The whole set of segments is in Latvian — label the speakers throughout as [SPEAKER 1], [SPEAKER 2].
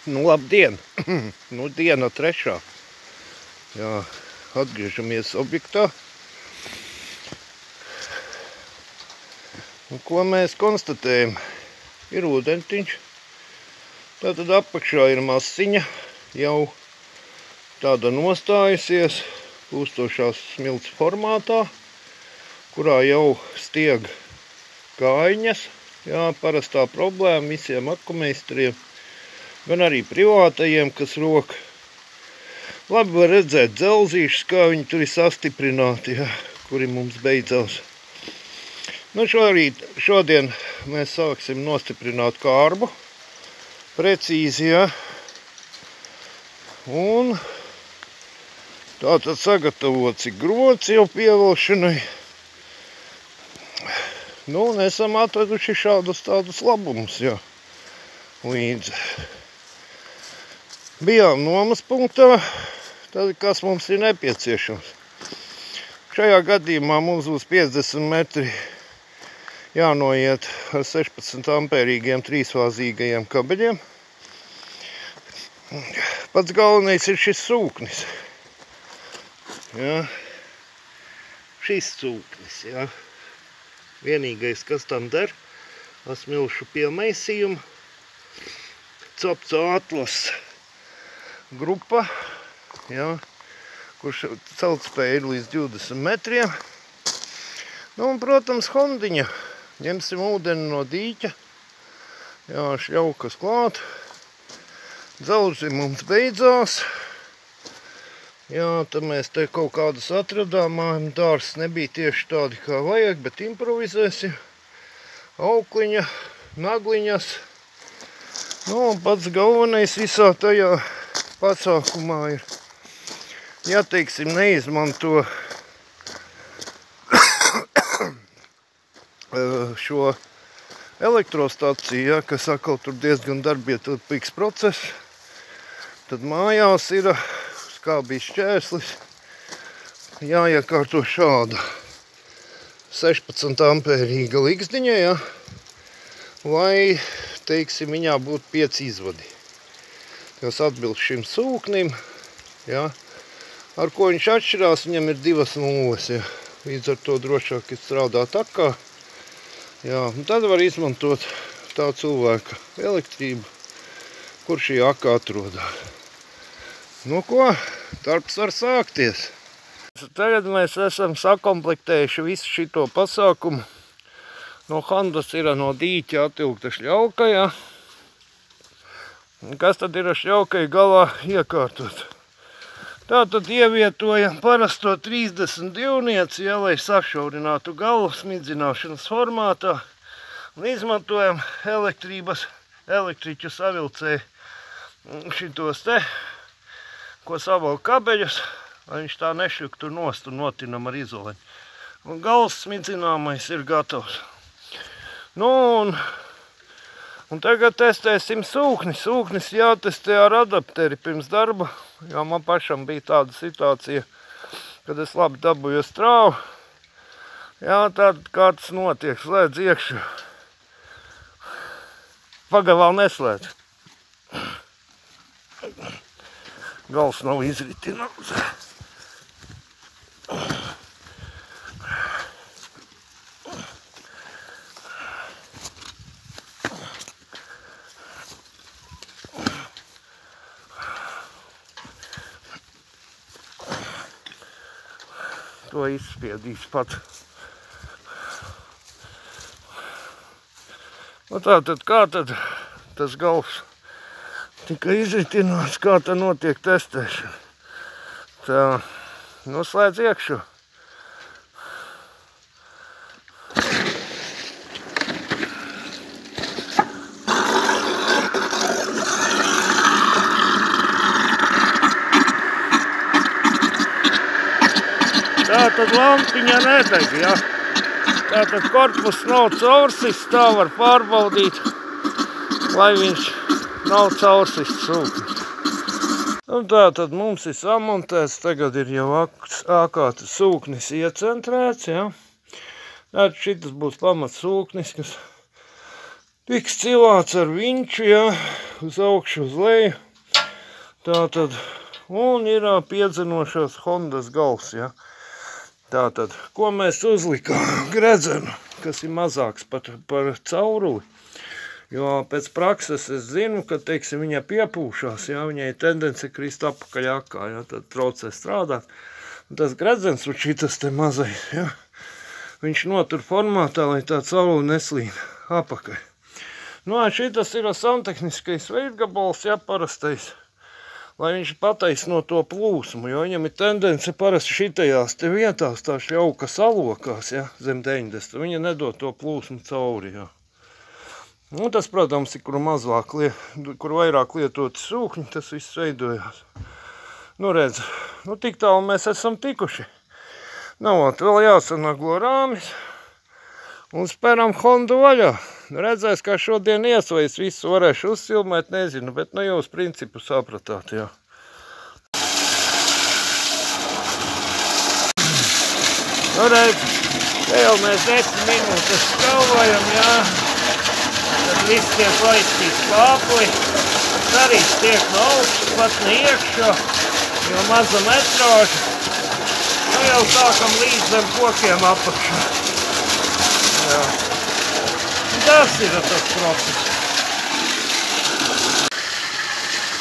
[SPEAKER 1] Nu, labdien! Nu, diena 3. Jā, atgriežamies objektā. Un ko mēs konstatējam? Ir ūdentiņš. Tātad apakšā ir masiņa, jau tāda nostājusies, plūstošās smilts formātā, kurā jau stieg kājiņas. Jā, parastā problēma visiem akumeistariem, gan arī privātajiem, kas rok. Labi var redzēt dzelzīšus, kā viņi tur ir sastiprināti, jā, kuri mums beidzās. Nu, šodien mēs sāksim nostiprināt kārbu. Precīzi, jā. Un tātad sagatavots ir grods jau pievilkšanai. Nu, un esam atraduši šādus tādus labumus, jā, līdzi. Bijām nomas punktā, tad kas mums ir nepieciešams. Šajā gadījumā mums būs 50 metri jānoiet ar 16 ampērīgiem trīsfāzīgajiem kabeļiem. Pats galvenais ir šis sūknis. Jā. Šis sūknis, jā. Vienīgais, kas tam der, smilšu piemaisījumu, Copco Atlas grupa, jā, kurš celtspēja ir līdz 20 metriem. Nu, un, protams, hondiņa. Ņemsim ūdeni no dīķa, jā, šļaukas klāt. Dzelži mums beidzās. Jā, tad mēs te kaut kādus atradām, dārs nebija tieši tādi, kā vajag, bet improvizēsim. Aukliņa, nagliņas. Nu, un pats galvenais visā tajā pasākumā ir, ja, teiksim, neizmanto šo elektrostaciju, ja, kas atkal tur diezgan darbietilpīgs process, tad mājās ir, kā bija šķērslis, jāiekārto šāda 16 ampērīga ligzdiņa, ja, lai, teiksim, viņā būtu 5 izvadi. Tas atbilst šim sūknim, ja, ar ko viņš atšķirās, viņam ir 2 nulles, ja. Līdz ar to drošāk ir strādāt akā. Jā, un tad var izmantot tā cilvēka elektrību, kur šī akā atrodas. Nu ko, darbs var sākties. Tagad mēs esam sakomplektējuši visu šito pasākumu. No Hondas ir no dīķa atvilkta šļauka, jā. Kas tad ir ar šļaukai galā iekārtot? Tātad ievietojam parasto 32-nieci, ja, lai sašaurinātu galu smidzināšanas formātā. Un izmantojam elektriķu savilcēju šitos te, ko savalk kabeļus, lai viņš tā nešļuktu nost un notinam ar izoliņu. Un gals smidzināmais ir gatavs. Nu, un tagad testēsim sūkni. Sūknis jātestē ar adapteri pirms darba, jo man pašam bija tāda situācija, kad es labi dabūju strāvu. Jā, tad kā tas notiek, slēdz iekšā. Paga vēl neslēdz. Gals nav izritināts. To izspiedīs pat. Nu tātad, kā tad tas gals tika izritināts, kā tā notiek testēšana. Tā, noslēdz iekšu. Tātad lampiņa nedeg, ja. Tātad korpus nav caursists, tā var pārbaudīt, lai viņš nav caursists sūknis. Un tātad mums ir samontēts, tagad ir jau ākātas sūknis iecentrēts, ja. Tātad šitas būs pamats sūknis, kas tiks cilāts ar vinču, ja, uz augšu, uz leju. Tātad, un ir piedzenošās Hondas gals, ja. Tātad, ko mēs uzlikām? Gredzenu, kas ir mazāks par cauruli. Jo pēc prakses es zinu, ka, teiksim, viņai piepūšās, ja, viņai ir tendence krist apakaļ akā, ja, tad traucē strādāt. Un tas gredzens, un šitas te mazais, ja, viņš notur formātā, lai tā cauruli neslīd apakaļ. Nu, šitas ir santehniskais veidgabals, ja, parastais, lai viņš pataisno to plūsmu, jo viņam ir tendence parasti šitajās te vietās, tā šļauka salokās, ja, zem 90, viņa nedod to plūsmu cauri, ja. Nu, tas, protams, ir, kur vairāk lietoti sūkņi, tas viss veidojās. Nu, redz, nu, tik tālu mēs esam tikuši. Nu, vēl jāsanaglo rāmis un speram Hondu vaļā. Redzēs, kā šodien ies, vai es visu varēšu uzsilmēt, nezinu, bet nu jūs principu sapratāt, jā. Nu, redz, te jau mēs 10 minūtes skalvojam, jā. Tad viss tiek laistīts pāpli, darīts tiek no augšas, pat ne iekšā, jo maza metrāža. Nu jau sākam līdz zem kokiem apakšā. Jā. Tas ir tas process.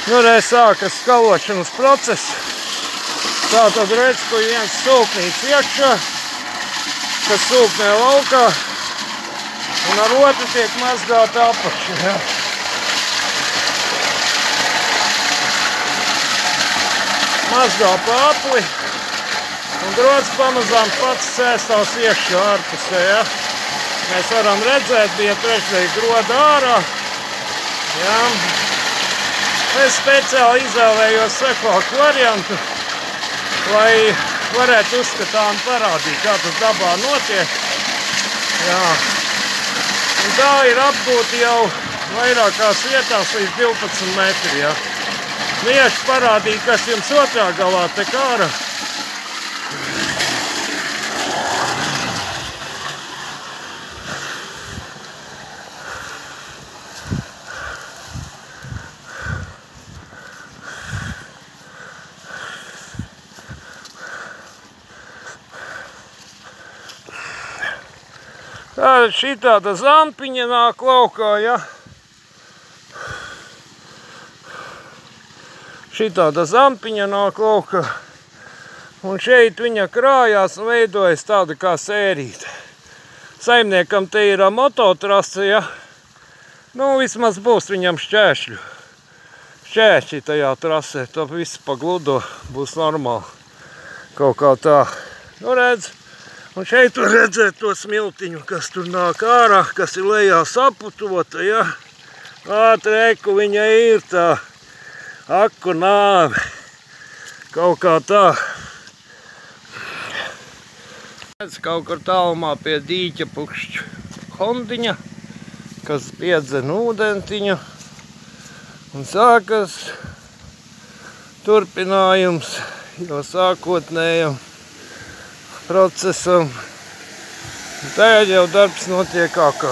[SPEAKER 1] Nu, reiz sākas skalošanas process. Tātad redz, ko viens sūknīts iekšā, kas sūknē laukā. Un ar otru tiek mazgāta apakša, ja. Mazgā pāpli, un grods pamazām pats sēstās iekšā ārpusē, ja. Mēs varam redzēt, bija trešreiz groda ārā, ja. Es speciāli izvēlējos sekoku variantu, lai varētu uzskatām parādīt, kā tas dabā notiek, jā. Un tā ir apgūti jau vairākās vietās līdz 12 metri, ja. Vienkārši parādīt, kas jums otrā galā te kārā. Tātad šitāda zampiņa nāk laukā, ja. Šitāda zampiņa nāk laukā. Un šeit viņa krājās un veidojas tāda kā sērīte. Saimniekam te ir mototrase, ja. Nu, vismaz būs viņam šķēršļu. Šķēršļi tajā trasē, to visu pa gludo būs normāli. Kaut kā tā. Nu, redz. Un šeit var redzēt to smiltiņu, kas tur nāk ārā, kas ir lejā saputota, ja. Reku viņa ir tā aku nāve. Kaut kā tā. Redz, kaut kur tālumā pie dīķa pukšķu hondiņa, kas piedzen ūdentiņu. Un sākas turpinājums jau sākotnējam procesam. Tagad jau darbs notiek akā.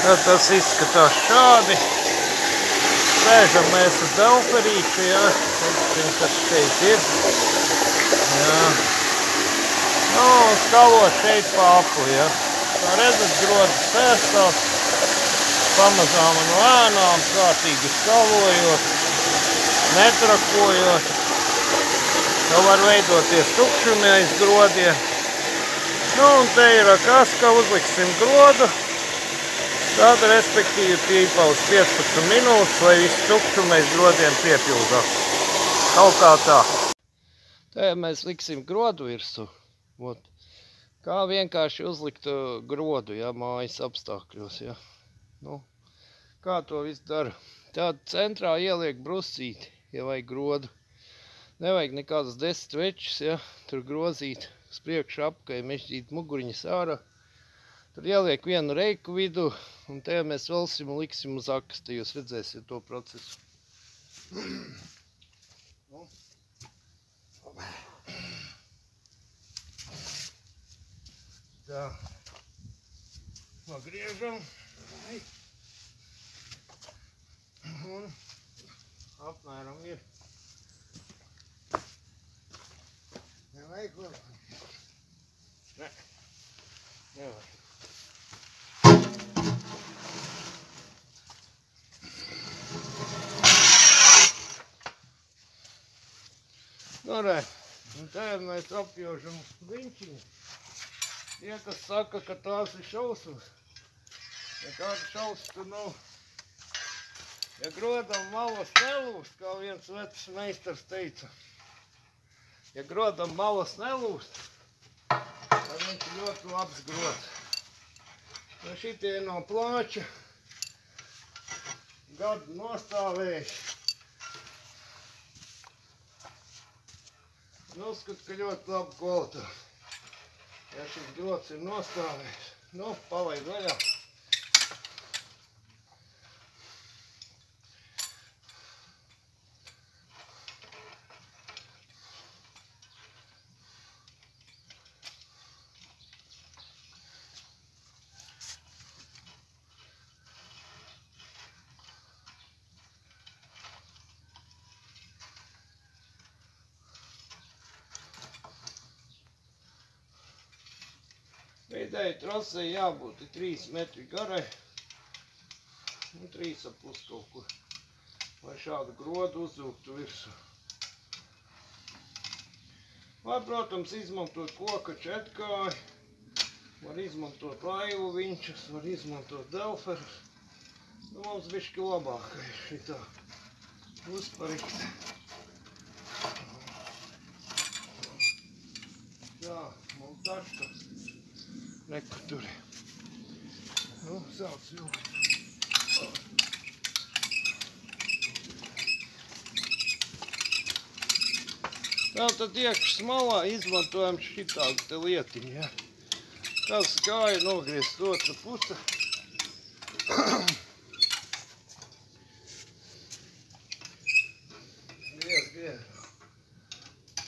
[SPEAKER 1] Tad tas izskatās šādi. Sēžam mēs uz delferīšu, jā. Redzam, kas šeit ir. Jā. Nu, skalo šeit pāpli, jā. Tā redzat, grodas sēstās. Pamazām un lēnām, kārtīgi skalojot, netrakojot. Jau var veidoties tukšumi aiz grodiem. Nu, un te ir kas, ka uzliksim grodu. Tāda, respektīvi, pīpaus 15 minūtes, lai viss tukšumi aiz grodiem piepildās. Kaut kā tā. Te mēs liksim grodu virsu. Kā vienkārši uzlikt grodu, ja, mājas apstākļos, ja. Nu, kā to viss dara? Tāda centrā ieliek brusīti, ja vajag grodu. Nevajag nekādas 10 večus, ja, tur grozīt uz priekšu apkai, mežģīt muguriņas ārā. Tur ieliek vienu reiku vidu, un te mēs velsim un liksim uz akas, te jūs redzēsiet to procesu. Tā. Pagriežam. Un apmēram ir. Nevajag vēl. Ne. Nevajag. Nu, re. Un tagad mēs apjožam bliņķiņu. Tie, kas saka, ka tās ir šausmas. Ja kāda šausmas tur nav. Ja grodam malas nelūst, kā viens vecs meistars teica. Ja grodam malas nelūst, tad viņš ir ļoti labs grods. Nu, šitie no plāča gadu nostāvējuši. Nu, uzskatu, ka ļoti labi kvalitāte. Ja šis grods ir nostāvējis, nu, palaid vaļā. Vidēji trasei jābūt 3 metri garai un 3,5 kaut kur, lai šādu grodu uzdūktu virsū. Var, protams, izmantot koka četkāju, var izmantot laivu vinčus, var izmantot delferus. Nu, mums bišķi labāka ir šitā uzparikta. Jā, mums dažkas. Reku tur. Nu, sāc vilkt. Tātad iekšas malā izmantojam šitādu te lietiņu, ja. Kas kāja nogriezt otru pusi. Griez.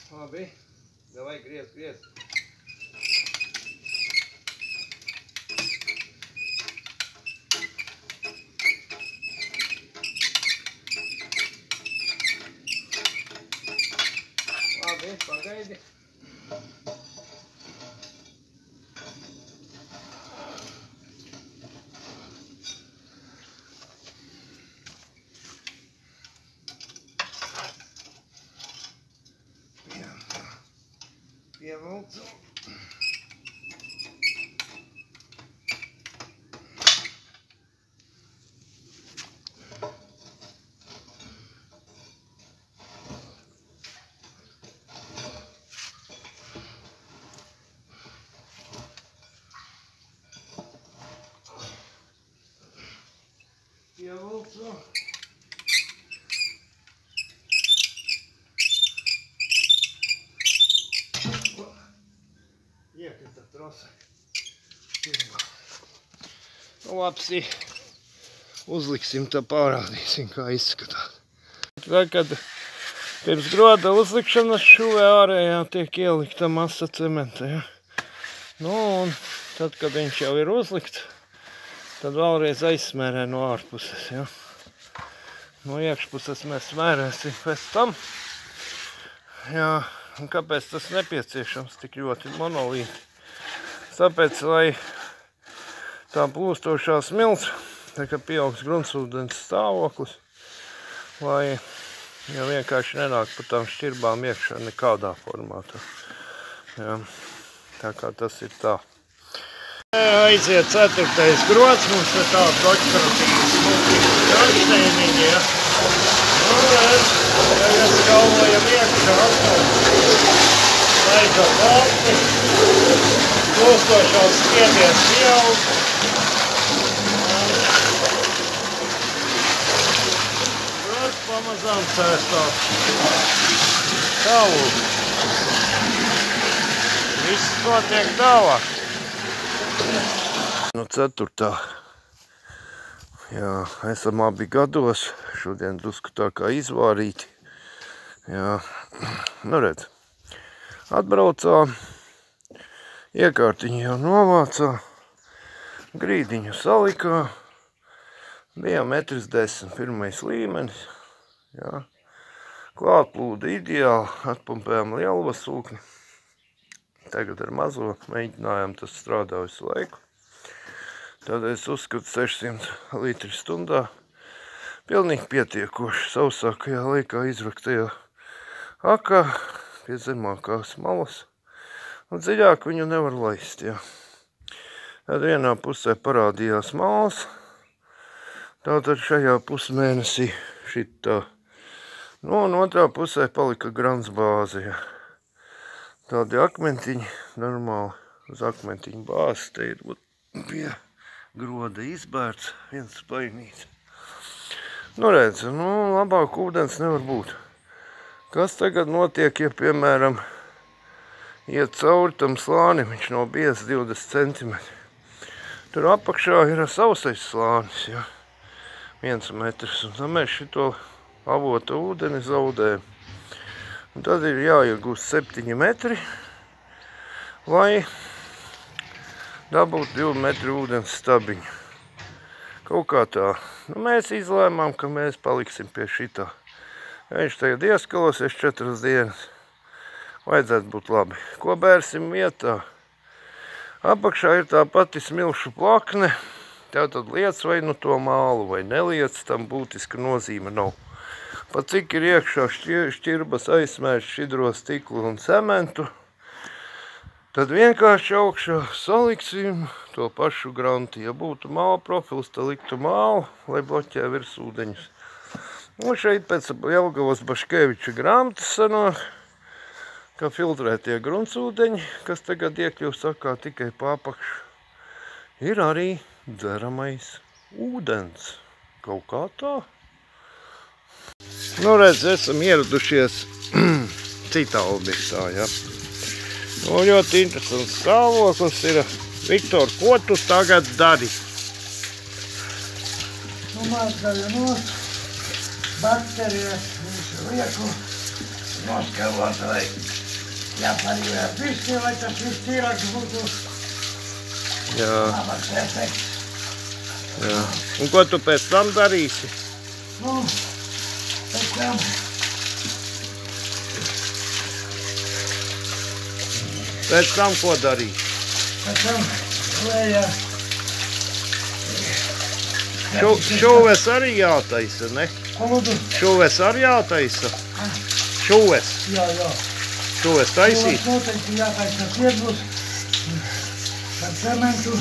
[SPEAKER 1] Labi. Davai, griez. Pagaidi. Pievelcam. Pievelcam. Iekrita trasa. Nu, lapsi uzliksim, tā pārādīsim, kā izskatās. Tā, kad pirms groda uzlikšanas šuvē ārējā tiek ielikta masa cementa, ja? Nu, un tad, kad viņš jau ir uzlikts, tad vēlreiz aizsmērē no ārpuses, ja? No iekšpuses mēs smērēsim pēc tam. Jā, un kāpēc tas nepieciešams tik ļoti monolīti? Tāpēc, lai tā plūstošā smilts, tā kā pieaugs gruntsūdens stāvoklis, lai jau vienkārši nenāk pa tām šķirbām iekšā nekādā formātā. Jā, tā kā tas ir tā. Aiziet 4. grods, mums ir tā koķparatīgas kronšteiniņi, ja. Nu, tagad skalvojam iekšā atkal. Laika pati, plūstošās spiediens pieaug. Grods pamazām sēstās. Tālūk. Viss notiek tālāk. Nu, 4. Jā, esam abi gados, šodien drusku tā kā izvārīti. Jā, nu redz, atbraucā, iekārtiņu jau novācā, grīdiņu salikā, Bija 1,10 m pirmais līmenis. Jā. Klāt plūda ideāli, atpumpējām lielu vasūkni. Tagad ar mazo mēģinājām, tas strādā visu laiku. Tādēļ es uzskatu 600 litri stundā. Pilnīgi pietiekoši sausākajā laikā izraktajā akā, pie zemākās malas. Un dziļāk viņu nevar laist, jā. Tad vienā pusē parādījās malas. Tātad šajā pusmēnesī šitā. Nu, un otrā pusē palika grants bāze, jā. Tādi akmentiņi, normāli uz akmentiņu bāzes, te ir pie groda izbērts viens spainīts. Nu, redz, labāk ūdens nevar būt. Kas tagad notiek, ja, piemēram, iet cauri tam slānim, viņš nav biezs 20 cm. Tur apakšā ir sausais slānis, jā, 1 metrs, un tad mēs šito avota ūdeni zaudējam. Un tad ir jāiegūst 7 metri, lai dabūtu 2 metru ūdens stabiņu. Kaut kā tā. Nu, mēs izlēmām, ka mēs paliksim pie šitā. Ja viņš tagad ieskalosies 4 dienas, vajadzētu būt labi. Ko bērsim vietā? Apakšā ir tā pati smilšu plakne. Tātad liec vai nu to mālu vai neliec, tam būtiska nozīme nav. Pat cik ir iekšā šķirbas aizsmērts šķidro stiklu un cementu, tad vienkārši augšā saliksim to pašu granti. Ja būtu māla profils, tad liktu mālu, lai bloķē virsūdeņus. Un šeit pēc Jelgavas Baškeviča grāmatas sanāk, ka filtrētie gruntsūdeņi, kas tagad iekļūst akā tikai pa apakšu, ir arī dzeramais ūdens. Kaut kā tā. Nu, redz, esam ieradušies citā objektā, ja. Nu, ļoti interesants stāvoklis ir. Viktor, ko tu tagad dari?
[SPEAKER 2] Nu, mazgāju nost, bakterijas, visu lieku, noskavot, lai jāparīvē pišķi, lai tas viss tīrāks būtu.
[SPEAKER 1] Jā.
[SPEAKER 2] Labāks efekts.
[SPEAKER 1] Jā. Un ko tu pēc tam darīsi?
[SPEAKER 2] Nu, pēc tam
[SPEAKER 1] Pēc tam ko darīsi?
[SPEAKER 2] pēc tam lejā.
[SPEAKER 1] Šuves arī jātaisa, ne?
[SPEAKER 2] Ko lūdzu?
[SPEAKER 1] Šuves arī jātaisa. Šuves.
[SPEAKER 2] Jā.
[SPEAKER 1] Šuves taisīt.
[SPEAKER 2] Šuves noteikti jātaisa ķierbus ar cementu.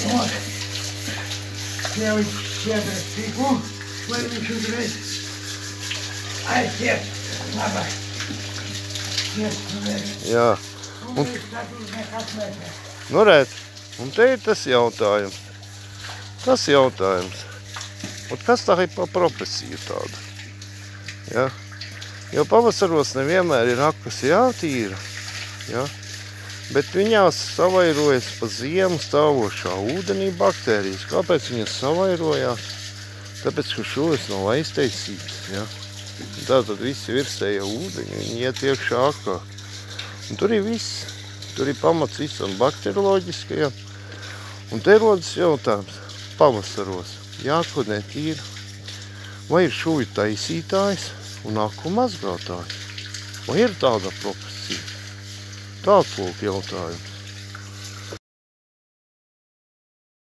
[SPEAKER 2] Un pielikt ķiebres tīklu, lai viņš uzreiz aiziet labāk.
[SPEAKER 1] Jā.
[SPEAKER 2] Un viss tad nekas neķer.
[SPEAKER 1] Nu, redz, un te ir tas jautājums. Un kas tā ir pa profesiju tāda? Ja? Jo pavasaros nevienmēr ir akas jātīra, ja? Bet viņās savairojas pa ziemu stāvošā ūdenī baktērijas. Kāpēc viņas savairojās? Tāpēc, ka šuves nav aiztaisītas, ja? Tātad visi virsējie ūdeņi, viņi iet iekšā akā. Un tur ir viss. Tur ir pamats visam bakterioloģiskajam. Un te rodas jautājums pavasaros. Jāatkodē tīra. Vai ir šuvju taisītājs un aku mazgātājs? Vai ir tāda profesija? Tāds lūk jautājums.